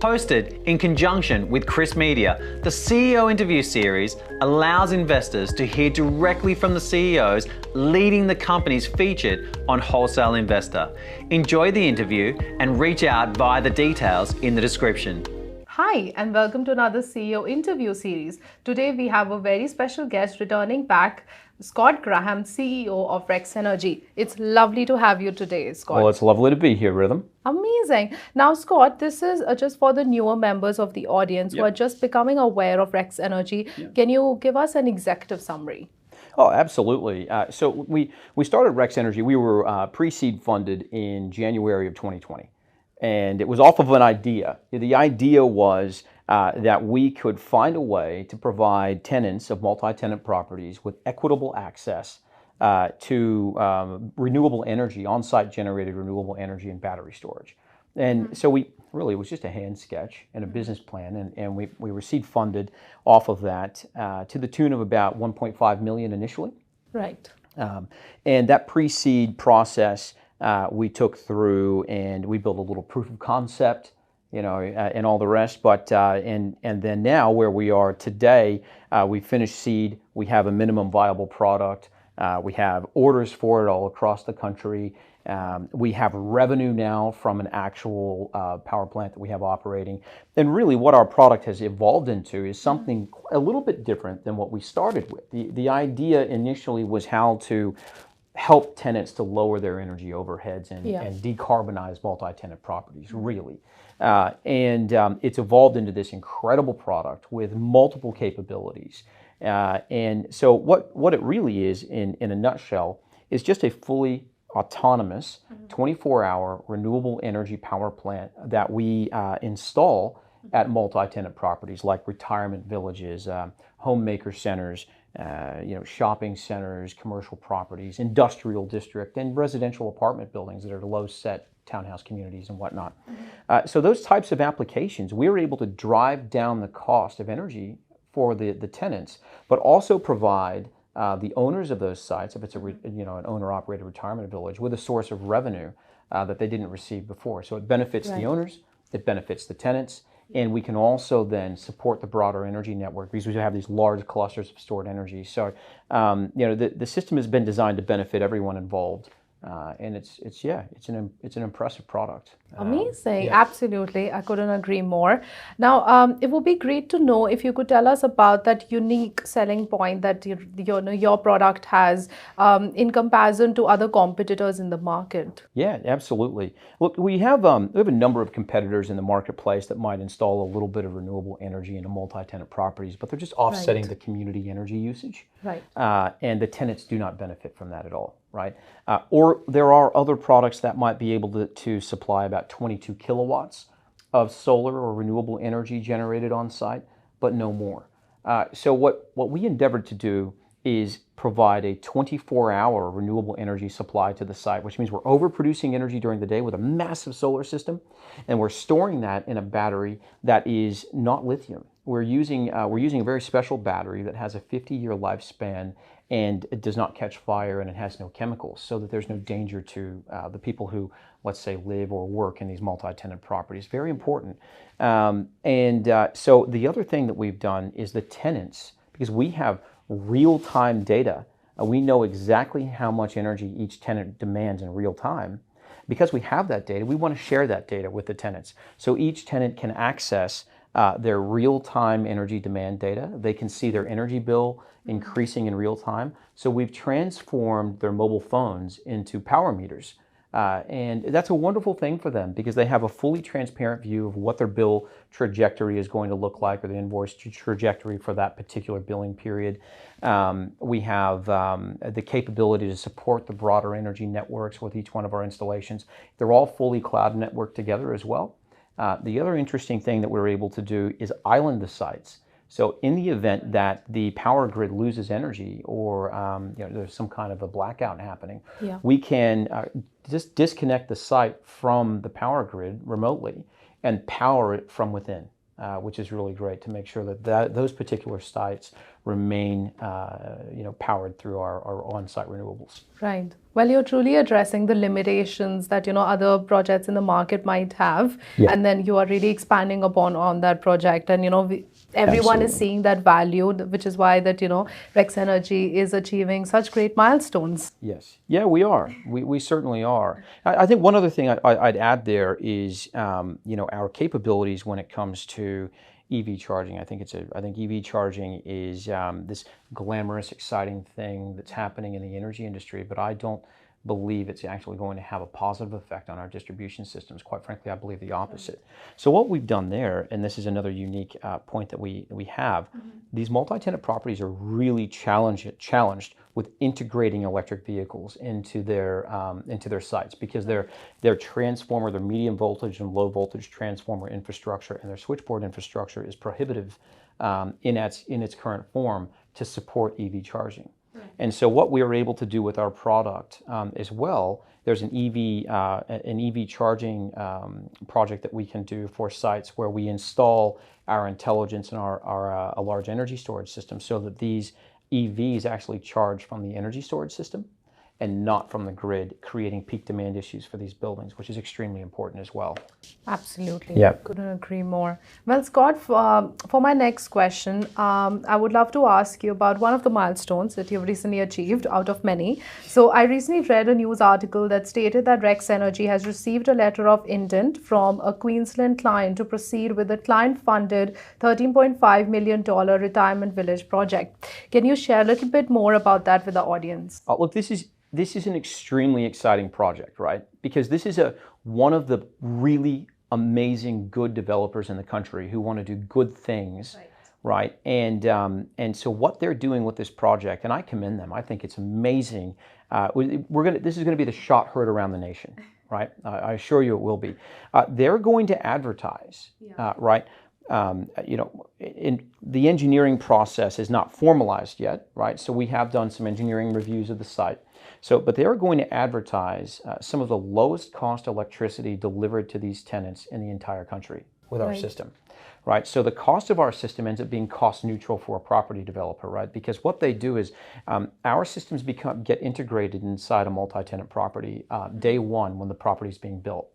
Hosted in conjunction with Chris Media, the CEO interview series allows investors to hear directly from the CEOs leading the companies featured on Wholesale Investor. Enjoy the interview and reach out via the details in the description. Hi, and welcome to another CEO interview series. Today we have a very special guest returning back, Scott Graham, CEO of Rex Energy. It's lovely to have you today, Scott. Well, it's lovely to be here, Rhythm. Amazing. Now, Scott, this is just for the newer members of the audience who are just becoming aware of Rex Energy. Can you give us an executive summary? Oh, absolutely. So we started Rex Energy. We were pre-seed funded in January of 2020. And it was off of an idea. The idea was that we could find a way to provide tenants of multi-tenant properties with equitable access to renewable energy, on-site generated renewable energy and battery storage. And so it was just a hand sketch and a business plan, and we were seed funded off of that to the tune of about 1.5 million initially. Right. And that pre-seed process we took through, and we built a little proof of concept, and all the rest. But and then now where we are today, we finished seed. We have a minimum viable product. We have orders for it all across the country. We have revenue now from an actual power plant that we have operating. And really what our product has evolved into is something a little bit different than what we started with. The idea initially was how to help tenants to lower their energy overheads and decarbonize multi-tenant properties, really. And it's evolved into this incredible product with multiple capabilities. And so what it really is, in a nutshell, is just a fully autonomous 24-hour renewable energy power plant that we install at multi-tenant properties like retirement villages, homemaker centers, shopping centers, commercial properties, industrial district, and residential apartment buildings that are low-set townhouse communities and whatnot. So those types of applications, we're able to drive down the cost of energy for the tenants, but also provide the owners of those sites, if it's an owner-operated retirement village, with a source of revenue that they didn't receive before. So it benefits the owners, it benefits the tenants, and we can also then support the broader energy network because we have these large clusters of stored energy. So, the system has been designed to benefit everyone involved, and it's an impressive product. Amazing, absolutely. I couldn't agree more. Now, it would be great to know if you could tell us about that unique selling point that your product has in comparison to other competitors in the market. Yeah, absolutely. Look, we have a number of competitors in the marketplace that might install a little bit of renewable energy into multi-tenant properties, but they're just offsetting the community energy usage. Right. And the tenants do not benefit from that at all. Right? Or there are other products that might be able to supply about 22 kilowatts of solar or renewable energy generated on site, but no more. So what we endeavored to do is provide a 24-hour renewable energy supply to the site, which means we're overproducing energy during the day with a massive solar system, and we're storing that in a battery that is not lithium. We're using a very special battery that has a 50-year lifespan, and it does not catch fire, and it has no chemicals, so that there's no danger to the people who, let's say, live or work in these multi-tenant properties. Very important. So the other thing that we've done is the tenants, because we have real-time data, we know exactly how much energy each tenant demands in real time. Because we have that data, we want to share that data with the tenants. So each tenant can access their real-time energy demand data. They can see their energy bill increasing in real time. So we've transformed their mobile phones into power meters. And that's a wonderful thing for them because they have a fully transparent view of what their bill trajectory is going to look like, or the invoice trajectory for that particular billing period. We have the capability to support the broader energy networks with each one of our installations. They're all fully cloud networked together as well. The other interesting thing that we're able to do is island the sites. So in the event that the power grid loses energy, or there's some kind of a blackout happening, we can just disconnect the site from the power grid remotely and power it from within, which is really great to make sure that those particular sites remain powered through our on-site renewables. Right. Well, you're truly addressing the limitations that other projects in the market might have, Yeah. and then you are really expanding upon on that project, and everyone is Absolutely. seeing that value, which is why that Rex Energy is achieving such great milestones. Yes. Yeah, we are. We certainly are. I think one other thing I'd add there is our capabilities when it comes to EV charging. I think EV charging is this glamorous, exciting thing that's happening in the energy industry, but I don't believe it's actually going to have a positive effect on our distribution systems. Quite frankly, I believe the opposite. So what we've done there, and this is another unique point that we have, these multi-tenant properties are really challenged with integrating electric vehicles into their sites, because their transformer, their medium voltage and low voltage transformer infrastructure and their switchboard infrastructure is prohibitive in its current form to support EV charging. And so what we are able to do with our product as well, there's an EV charging project that we can do for sites where we install our intelligence and our large energy storage system, so that these EVs actually charge from the energy storage system and not from the grid, creating peak demand issues for these buildings, which is extremely important as well. Absolutely. Yeah. Couldn't agree more. Well, Scott, for my next question, I would love to ask you about one of the milestones that you've recently achieved out of many. So I recently read a news article that stated that Rex Energy has received a letter of intent from a Queensland client to proceed with the client-funded $13.5 million retirement village project. Can you share a little bit more about that with the audience? Look, this is an extremely exciting project, right? Because this is one of the really amazing, good developers in the country who want to do good things, right? And so what they're doing with this project, and I commend them. I think it's amazing. This is going to be the shot heard around the nation, right? I assure you it will be. They're going to advertise, right? The engineering process is not formalized yet, right? So we have done some engineering reviews of the site. But they are going to advertise some of the lowest cost electricity delivered to these tenants in the entire country with our system, right? So the cost of our system ends up being cost neutral for a property developer, right? Because what they do is our systems get integrated inside a multi-tenant property day one when the property is being built.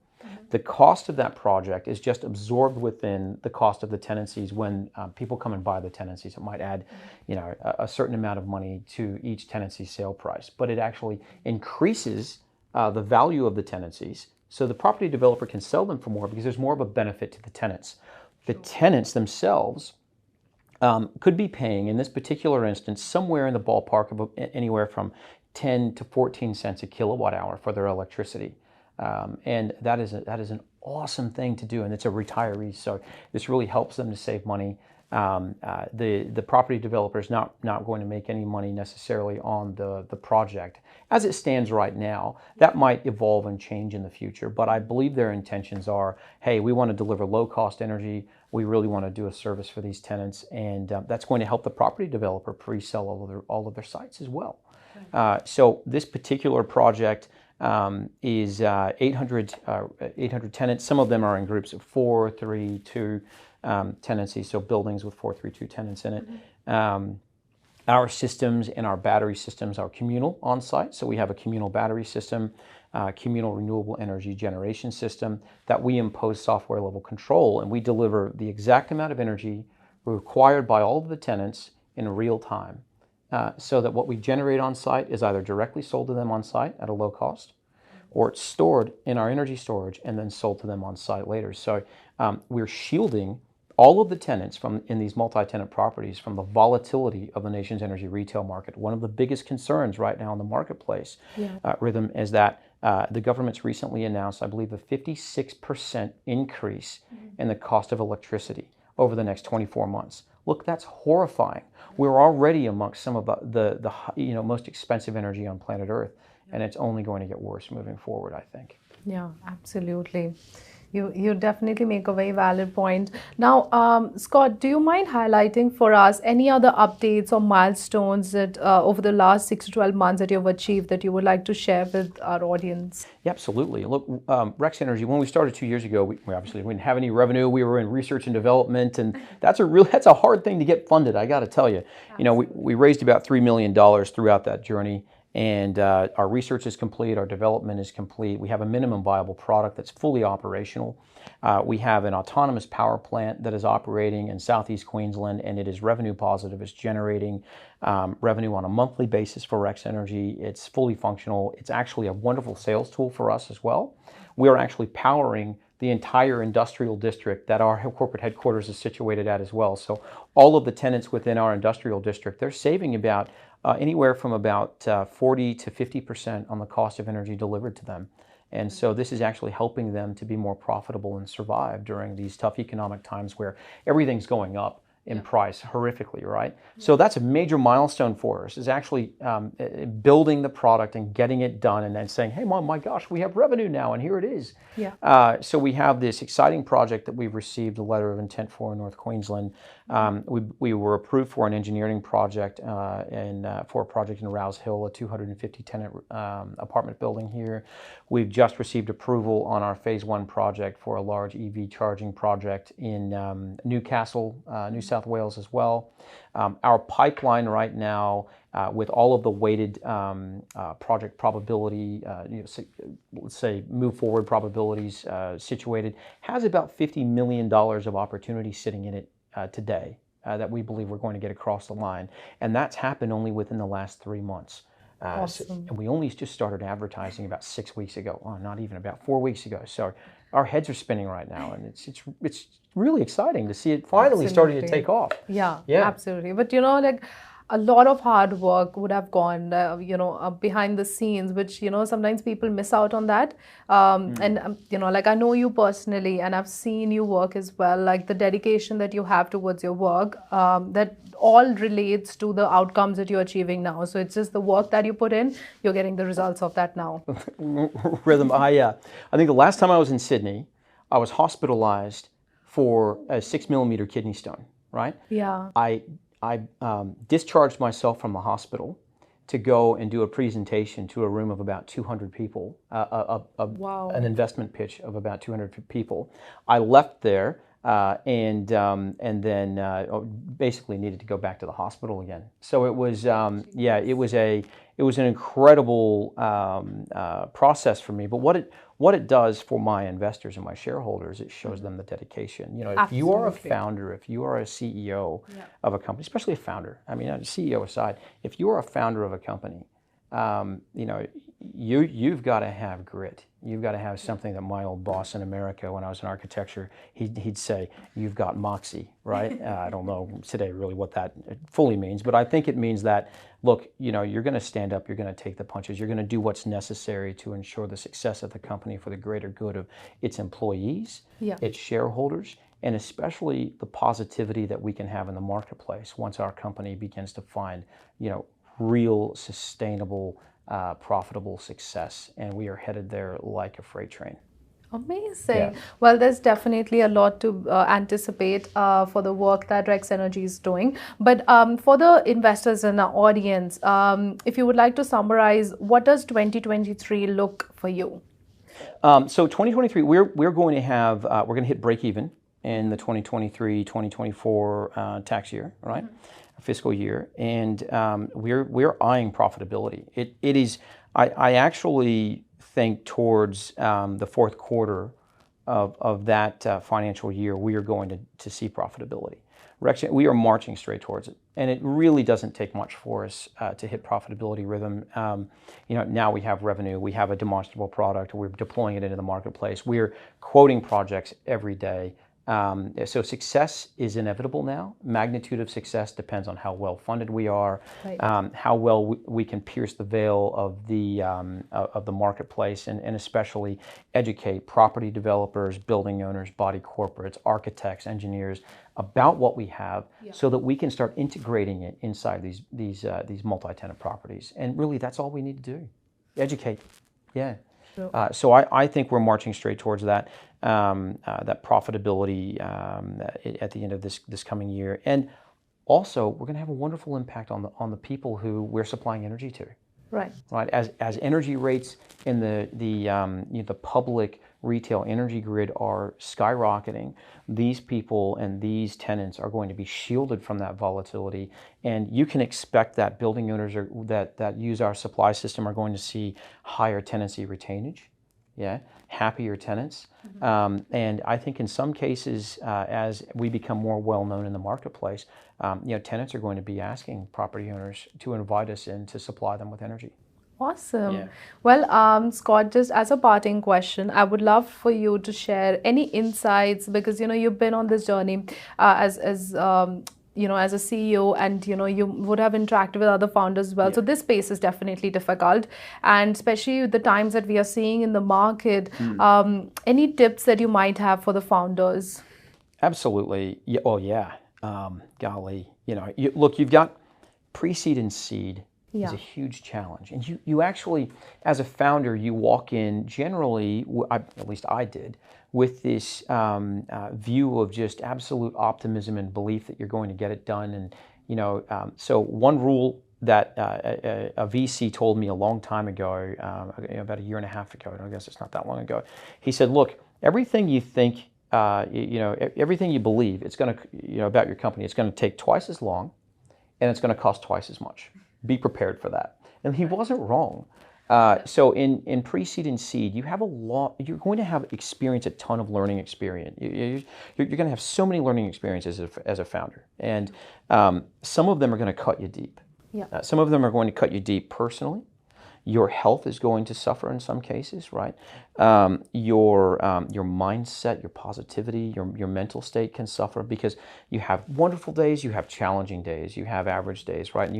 The cost of that project is just absorbed within the cost of the tenancies when people come and buy the tenancies. It might add, a certain amount of money to each tenancy sale price, but it actually increases the value of the tenancies, so the property developer can sell them for more because there's more of a benefit to the tenants. The tenants themselves could be paying, in this particular instance, somewhere in the ballpark of anywhere from 10 to 14 cents a kilowatt hour for their electricity. And that is an awesome thing to do, and it's a retiree, so this really helps them to save money. The property developer is not going to make any money necessarily on the project as it stands right now. That might evolve and change in the future, but I believe their intentions are, hey, we want to deliver low-cost energy. We really want to do a service for these tenants, and that's going to help the property developer pre-sell all of their sites as well. So this particular project is 800 tenants. Some of them are in groups of 4, 3, 2 tenancies, so buildings with 4, 3, 2 tenants in it. Our systems and our battery systems are communal on site, so we have a communal battery system, communal renewable energy generation system that we impose software level control, and we deliver the exact amount of energy required by all of the tenants in real time. So that what we generate on site is either directly sold to them on site at a low cost, or it's stored in our energy storage and then sold to them on site later. So we're shielding all of the tenants in these multi-tenant properties from the volatility of the nation's energy retail market. One of the biggest concerns right now in the marketplace, Rhythm, is that the government's recently announced, I believe, a 56% increase in the cost of electricity over the next 24 months. Look, that's horrifying. We're already amongst some of the most expensive energy on planet Earth, and it's only going to get worse moving forward, I think. Yeah, absolutely. You definitely make a very valid point. Now, Scott, do you mind highlighting for us any other updates or milestones that over the last 6 to 12 months that you've achieved that you would like to share with our audience? Yeah, absolutely. Look, Rex Energy, when we started 2 years ago, we obviously didn't have any revenue. We were in research and development, and that's a hard thing to get funded, I got to tell you. You know, we raised about $3 million throughout that journey, and our research is complete, our development is complete. We have a minimum viable product that's fully operational. We have an autonomous power plant that is operating in Southeast Queensland, and it is revenue positive. It's generating revenue on a monthly basis for Rex Energy. It's fully functional. It's actually a wonderful sales tool for us as well. We are actually powering the entire industrial district that our corporate headquarters is situated at as well. So all of the tenants within our industrial district, they're saving about anywhere from about 40 to 50% on the cost of energy delivered to them. And so this is actually helping them to be more profitable and survive during these tough economic times where everything's going up in price horrifically, right? So that's a major milestone for us, is actually building the product and getting it done and then saying, hey, Mom, my gosh, we have revenue now, and here it is. Yeah. So we have this exciting project that we've received a letter of intent for in North Queensland. We were approved for an engineering project for a project in Rouse Hill, a 250-tenant apartment building here. We've just received approval on our phase 1 project for a large EV charging project in Newcastle, New South Wales as well. Our pipeline right now, with all of the weighted project probability, let's say move forward probabilities situated, has about $50 million of opportunity sitting in it today that we believe we're going to get across the line. And that's happened only within the last 3 months. Awesome. And we only just started advertising about 6 weeks ago, not even, about 4 weeks ago. So our heads are spinning right now, and it's really exciting to see it finally starting to take off. Yeah, absolutely. But you know, like, a lot of hard work would have gone, behind the scenes, which, sometimes people miss out on that. And, like, I know you personally, and I've seen you work as well, like the dedication that you have towards your work, that all relates to the outcomes that you're achieving now. So it's just the work that you put in, you're getting the results of that now. Rhythm, I think the last time I was in Sydney, I was hospitalized for a 6mm kidney stone, right? Yeah. I discharged myself from the hospital to go and do a presentation to a room of about 200 people, Wow. an investment pitch of about 200 people. I left there and then basically needed to go back to the hospital again. So it was, it was an incredible process for me. But what it does for my investors and my shareholders, it shows them the dedication. If you are a founder, if you are a CEO of a company, especially a founder, I mean, CEO aside, if you are a founder of a company, you've got to have grit. You've got to have something that my old boss in America, when I was in architecture, he'd say, you've got moxie, right? I don't know today really what that fully means, but I think it means that, look, you're going to stand up, you're going to take the punches, you're going to do what's necessary to ensure the success of the company for the greater good of its employees, its shareholders, and especially the positivity that we can have in the marketplace once our company begins to find, real, sustainable, profitable success, and we are headed there like a freight train. Amazing. Yeah. Well, there's definitely a lot to anticipate for the work that Rex Energy is doing. But for the investors in our audience, if you would like to summarize, what does 2023 look for you? So 2023, we're going to have we're going to hit break even in the 2023-2024 tax year, right? Fiscal year, and we're eyeing profitability. It is. I actually think towards the fourth quarter of that financial year, we are going to see profitability. We are marching straight towards it, and it really doesn't take much for us to hit profitability rhythm. Now we have revenue, we have a demonstrable product, we're deploying it into the marketplace, we're quoting projects every day. So success is inevitable now. Magnitude of success depends on how well funded we are, how well we can pierce the veil of the marketplace, and especially educate property developers, building owners, body corporates, architects, engineers about what we have, so that we can start integrating it inside these multi-tenant properties. And really, that's all we need to do. Educate. Yeah. So I think we're marching straight towards that that profitability at the end of this coming year, and also we're going to have a wonderful impact on the people who we're supplying energy to. Right. Right. As energy rates in the public retail energy grid are skyrocketing, these people and these tenants are going to be shielded from that volatility, and you can expect that building owners that use our supply system are going to see higher tenancy retainage, happier tenants, and I think in some cases, as we become more well known in the marketplace, tenants are going to be asking property owners to invite us in to supply them with energy. Awesome. Yeah. Well, Scott, just as a parting question, I would love for you to share any insights, because you've been on this journey as as a CEO, and you would have interacted with other founders as well. So this space is definitely difficult, and especially with the times that we are seeing in the market. Any tips that you might have for the founders? Absolutely. Yeah. Oh yeah. Golly. Look, you've got pre-seed and seed. Is a huge challenge, and you actually, as a founder, you walk in generally, at least I did, with this view of just absolute optimism and belief that you're going to get it done. And so one rule that a VC told me a long time ago, about a year and a half ago, I guess it's not that long ago. He said, "Look, everything you think, everything you believe, it's going to, about your company, it's going to take twice as long, and it's going to cost twice as much. Be prepared for that." And he wasn't wrong. So in pre-seed and seed, you have you're going to have a ton of learning experience. You're going to have so many learning experiences as a founder. And some of them are going to cut you deep. Yeah. Some of them are going to cut you deep personally. Your health is going to suffer in some cases, right? Your mindset, your positivity, your mental state can suffer, because you have wonderful days, you have challenging days, you have average days, right?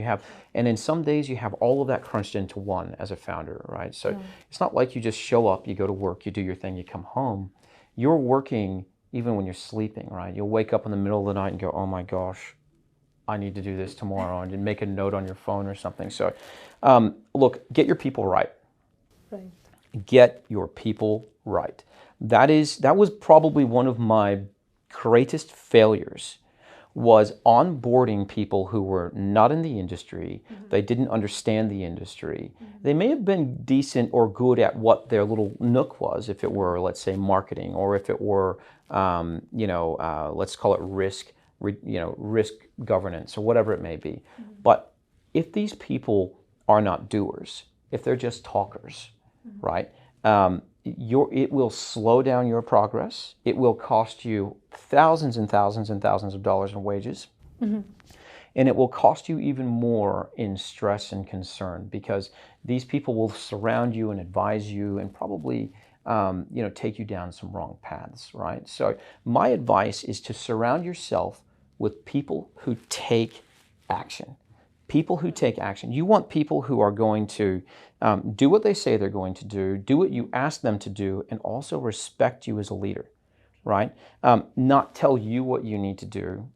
And in some days you have all of that crunched into one as a founder, right? So it's not like you just show up, you go to work, you do your thing, you come home. You're working even when you're sleeping, right? You'll wake up in the middle of the night and go, "Oh my gosh, I need to do this tomorrow," and make a note on your phone or something. So look, get your people right. Right. Get your people right. That was probably one of my greatest failures, was onboarding people who were not in the industry. They didn't understand the industry. They may have been decent or good at what their little nook was, if it were, let's say, marketing, or if it were, let's call it risk governance, or whatever it may be. But if these people are not doers, if they're just talkers, right, it will slow down your progress. It will cost you thousands and thousands and thousands of dollars in wages. And it will cost you even more in stress and concern, because these people will surround you and advise you and probably take you down some wrong paths, right? So my advice is to surround yourself with people who take action. People who take action. You want people who are going to do what they say they're going to do what you ask them to do, and also respect you as a leader, right? Not tell you what you need to do,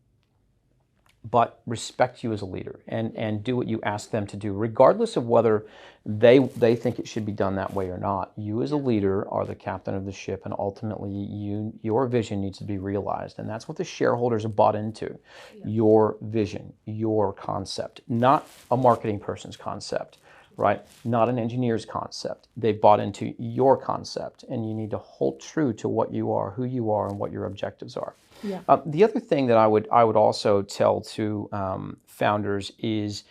but respect you as a leader, and do what you ask them to do, regardless of whether they think it should be done that way or not. You as a leader are the captain of the ship, and ultimately your vision needs to be realized, and that's what the shareholders have bought into. Your vision, your concept, not a marketing person's concept, right? Not an engineer's concept. They've bought into your concept, and you need to hold true to what you are, who you are, and what your objectives are. Yeah. The other thing that I would also tell to founders is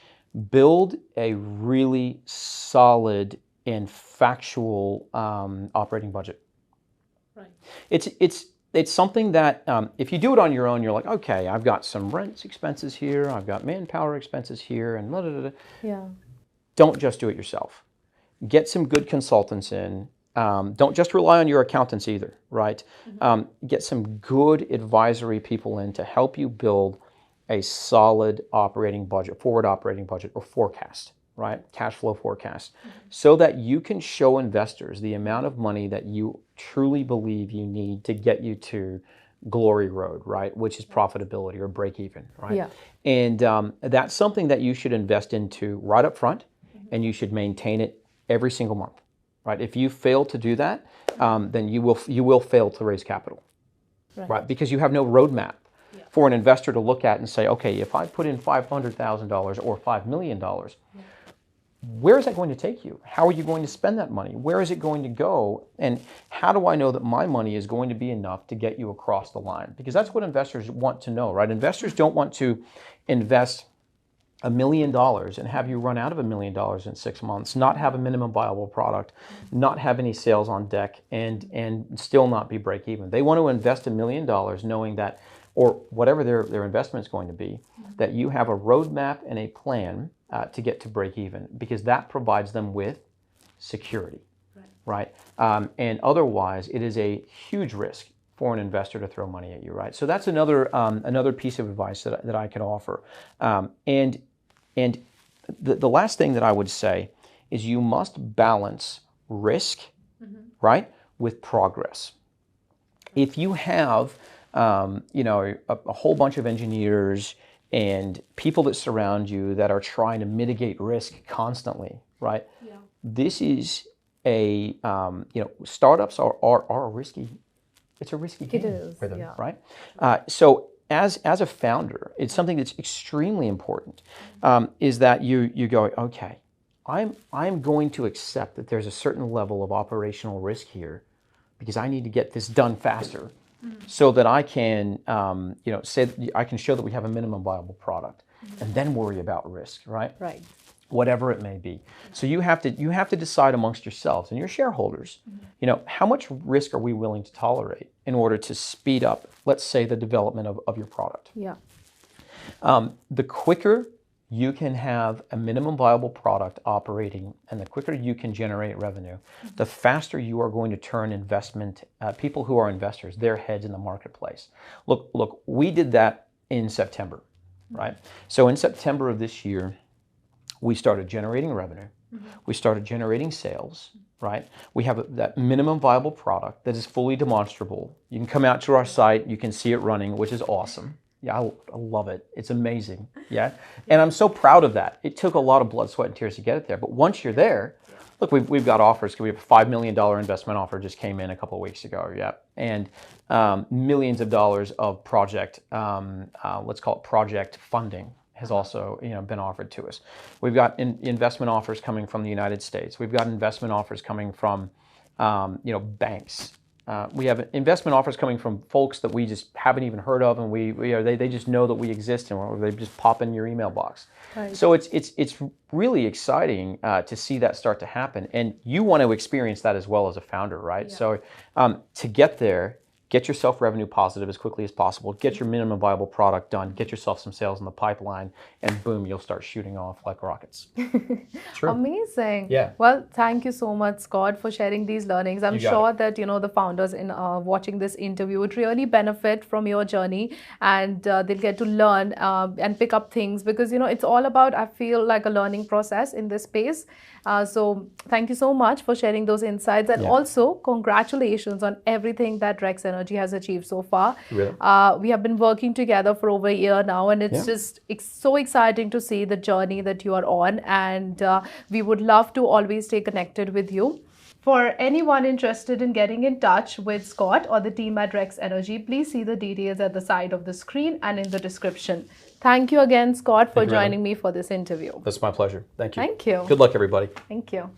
build a really solid and factual operating budget. Right. It's something that if you do it on your own, you're like, okay, I've got some rent expenses here, I've got manpower expenses here, and blah, blah, blah. Yeah. Don't just do it yourself. Get some good consultants in. Don't just rely on your accountants either, right? Get some good advisory people in to help you build a solid operating budget, forward operating budget, or forecast, right? Cash flow forecast, so that you can show investors the amount of money that you truly believe you need to get you to glory road, right? Which is profitability or break even, right? Yeah. And that's something that you should invest into right up front, and you should maintain it every single month. right? If you fail to do that, then you will fail to raise capital, right? Because you have no roadmap for an investor to look at and say, okay, if I put in $500,000 or $5 million, where is that going to take you? How are you going to spend that money? Where is it going to go? And how do I know that my money is going to be enough to get you across the line? Because that's what investors want to know, right? Investors don't want to invest $1 million and have you run out of $1 million in 6 months, not have a minimum viable product, not have any sales on deck, and still not be break even. They want to invest $1 million knowing that, or whatever their investment is going to be, that you have a roadmap and a plan to get to break even, because that provides them with security, right? And otherwise, it is a huge risk for an investor to throw money at you, right? So that's another piece of advice that I could offer. And the last thing that I would say is you must balance risk, right, with progress. If you have, a whole bunch of engineers and people that surround you that are trying to mitigate risk constantly, right? Yeah. This is startups are a risky. It's a risky game for them, right? So as a founder, it's something that's extremely important. Is that you go, okay, I'm going to accept that there's a certain level of operational risk here, because I need to get this done faster, so that I can I can show that we have a minimum viable product, and then worry about risk, right? Right. Whatever it may be. So you have to decide amongst yourselves and your shareholders, how much risk are we willing to tolerate in order to speed up, let's say, the development of your product. Yeah. The quicker you can have a minimum viable product operating, and the quicker you can generate revenue, the faster you are going to turn people who are investors, their heads in the marketplace. Look, we did that in September, right? So in September of this year, we started generating revenue. We started generating sales, right? We have that minimum viable product that is fully demonstrable. You can come out to our site, you can see it running, which is awesome. Yeah, I love it. It's amazing. Yeah. And I'm so proud of that. It took a lot of blood, sweat, and tears to get it there. But once you're there, look, we've got offers. We have a $5 million investment offer just came in a couple of weeks ago. Yeah. And millions of dollars of project, let's call it project funding, has also been offered to us. We've got investment offers coming from the United States. We've got investment offers coming from banks. We have investment offers coming from folks that we just haven't even heard of, and they just know that we exist, and they just pop in your email box. Right. So it's really exciting to see that start to happen, and you want to experience that as well as a founder, right? Yeah. So to get there, get yourself revenue positive as quickly as possible, get your minimum viable product done, get yourself some sales in the pipeline, and boom, you'll start shooting off like rockets. Sure. Amazing. Yeah. Well, thank you so much, Scott, for sharing these learnings. I'm sure that, the founders in watching this interview would really benefit from your journey, and they'll get to learn and pick up things, because, it's all about, I feel like, a learning process in this space. So thank you so much for sharing those insights, and also congratulations on everything that Rex Energy has achieved so far. Really? We have been working together for over a year now, and it's so exciting to see the journey that you are on, and we would love to always stay connected with you. For anyone interested in getting in touch with Scott or the team at Rex Energy, please see the details at the side of the screen and in the description. Thank you again, Scott, for joining me for this interview. That's my pleasure. Thank you. Thank you. Good luck, everybody. Thank you.